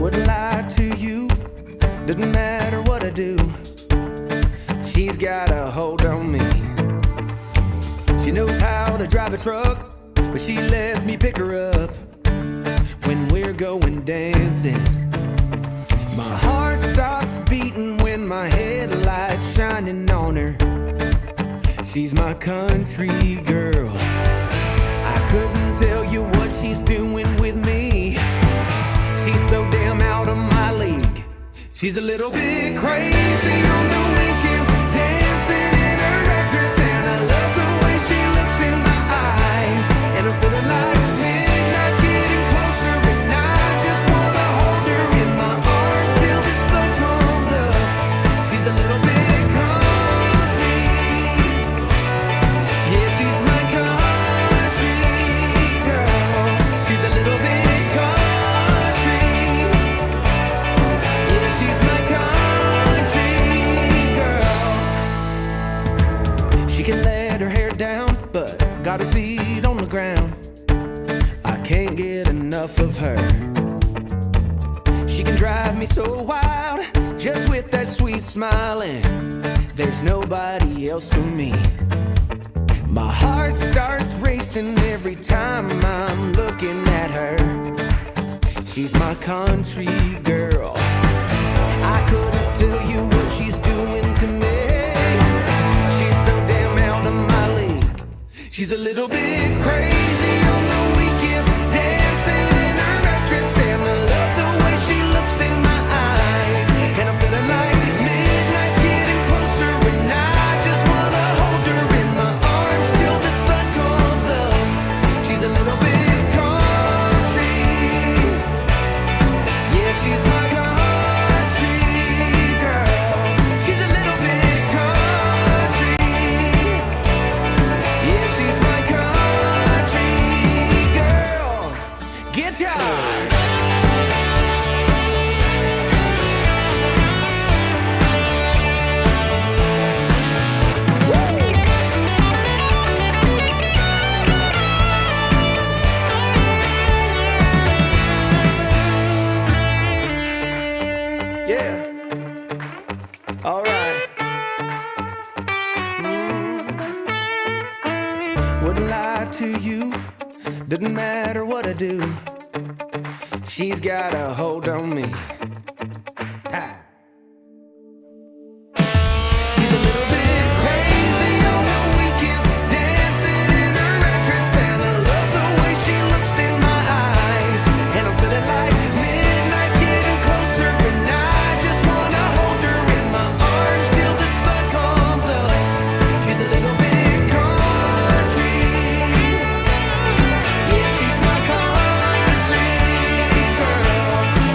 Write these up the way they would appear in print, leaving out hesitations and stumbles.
Wouldn't lie to you, doesn't matter what I do. She's got a hold on me. She knows how to drive a truck, but she lets me pick her up when we're going dancing. My heart stops beating when my headlights shining on her. She's my country girl. I couldn't tell you what she's doing with me. She's so damn out of my league. She's a little bit crazy on the weekends, dancing in her red dress, and I love the way she looks in my eyes. And I'm feeling like midnight's getting closer, and I just wanna hold her in my arms till the sun comes up. She's a little bit country, yeah, she's my country girl. She's a little bit got her feet on the ground. I can't get enough of her. She can drive me so wild, just with that sweet smiling. There's nobody else for me. My heart starts racing every time I'm looking at her. She's my country girl. I couldn't tell you what she's doing to me. She's so damn out of my league. She's a little bit crazy on the weekends, dancing in her red dress, and I love the way she looks in my eyes. And I'm feeling like midnight's getting closer, and I just wanna hold her in my arms till the sun comes up. She's a little bit country, yeah, she's my country girl. She's a little bit country, yeah, she's my country girl. Guitar. Yeah. All right. Wouldn't lie to you, doesn't matter what I do. She's got a hold on me. Ha. She's a little bit crazy on the weekends, dancing in her red dress, and I love the way she looks in my eyes. And I'm feeling like midnight's getting closer, and I just wanna hold her in my arms till the sun comes up. She's a little bit country, yeah, she's my country girl.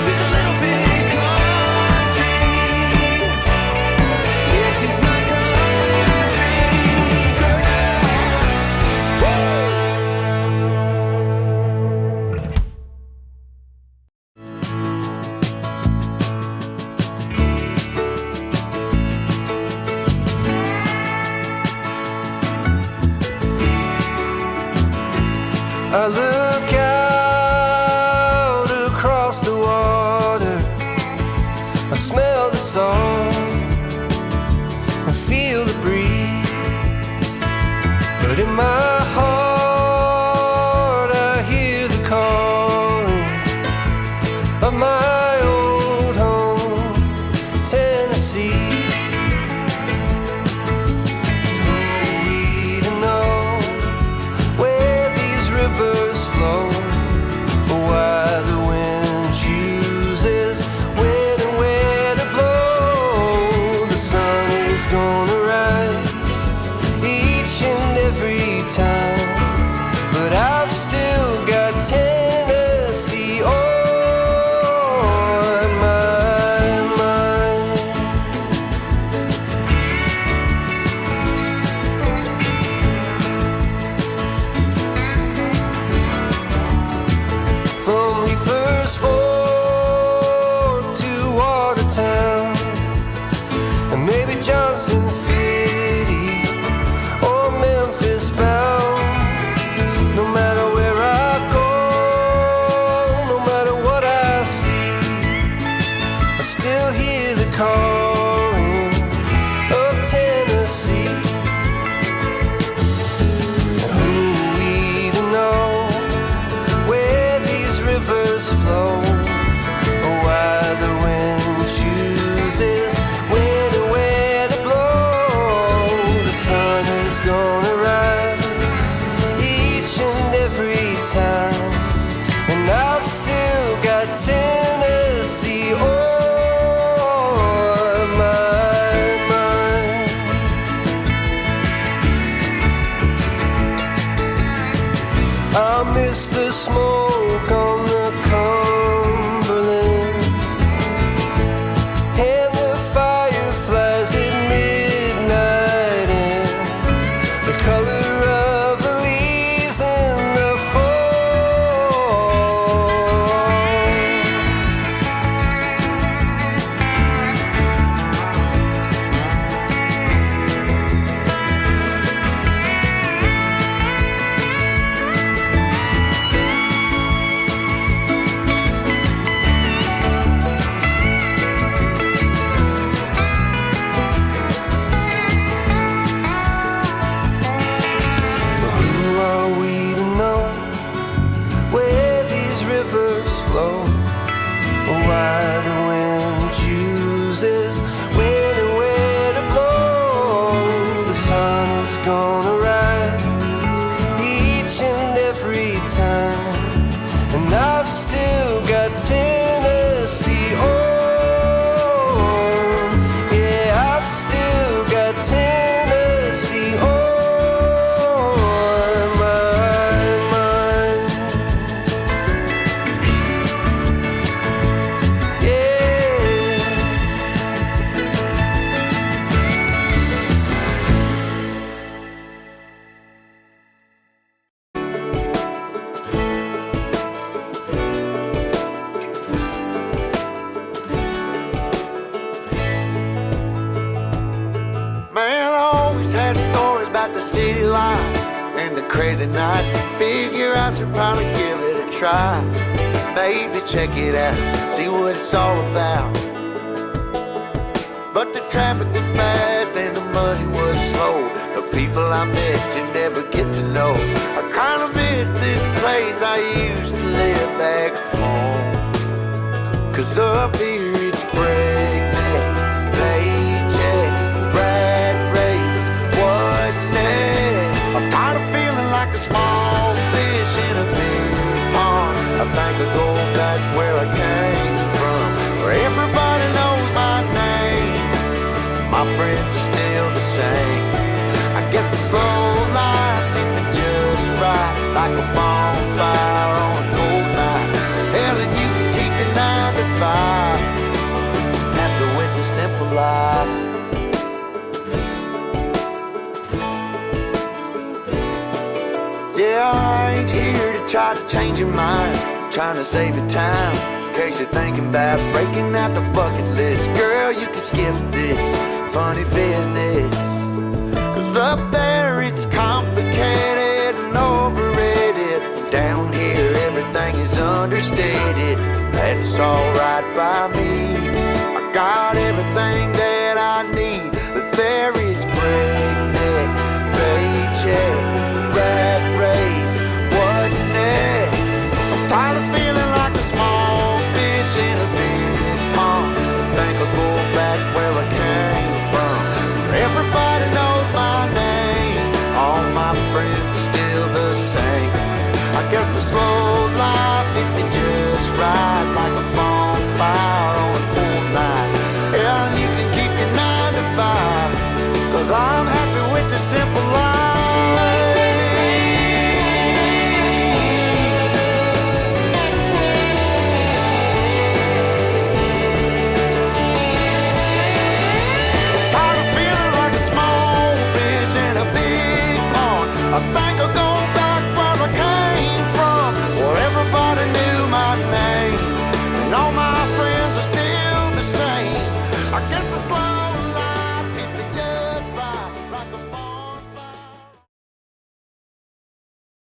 She's a little bit country, yeah, she's my country girl. Woo! I look out across the water, I smell the salt, I feel the breeze, but in my heart I hear the calling of my old home, Tennessee. We don't know where these rivers flow, or why the wind chooses when and where to blow. The sun is gonna rise each and every time, but I've still got Tennessee on calling of Tennessee. And who are we to know where these rivers flow, or why the wind chooses when and where to blow? The sun is gonna rise each and every time, and I've still got Tennessee on my mind. I miss the smoke on the Cumberland and the fireflies at midnight, and the color of the leaves in the fall. Who are we to know where these rivers flow, or why the wind chooses when and where to blow? The sun is gonna rise each and every time, and I've still got Tennessee on. Yeah, I've still got Tennessee on my mind. Yeah. Man, I always had stories about the city life and the crazy nights. Figure I should probably give it a try. Maybe check it out, see what it's all about. But the traffic was fast and the money was slow. The people I met you never get to know. I kinda miss this place I used to live back home. 'Cause up here it's breakneck, paycheck, rat race, what's next? I'm tired of feeling like a small fish in a big pond. I think I'll go back where I came from, where everybody knows my name. My friends are still the same. I guess the slow life hit me just right, like a bonfire on a cold night. Hell, and you can keep your 9 to 5, happy with the simple life. Yeah, I ain't here to try to change your mind, trying to save your time. In case you're thinking about breaking out the bucket list, girl, you can skip this funny business. 'Cause up there it's complicated and overrated. Down here everything is understated. That's alright by me. I got everything that I need, but there is breakneck, paycheck, rat race, what's next? I'm tired of feeling like a small fish in a big pond. I think I'll go back where I came from, where everybody knows my name. All my friends are still the same. I guess the slow life hit me just right.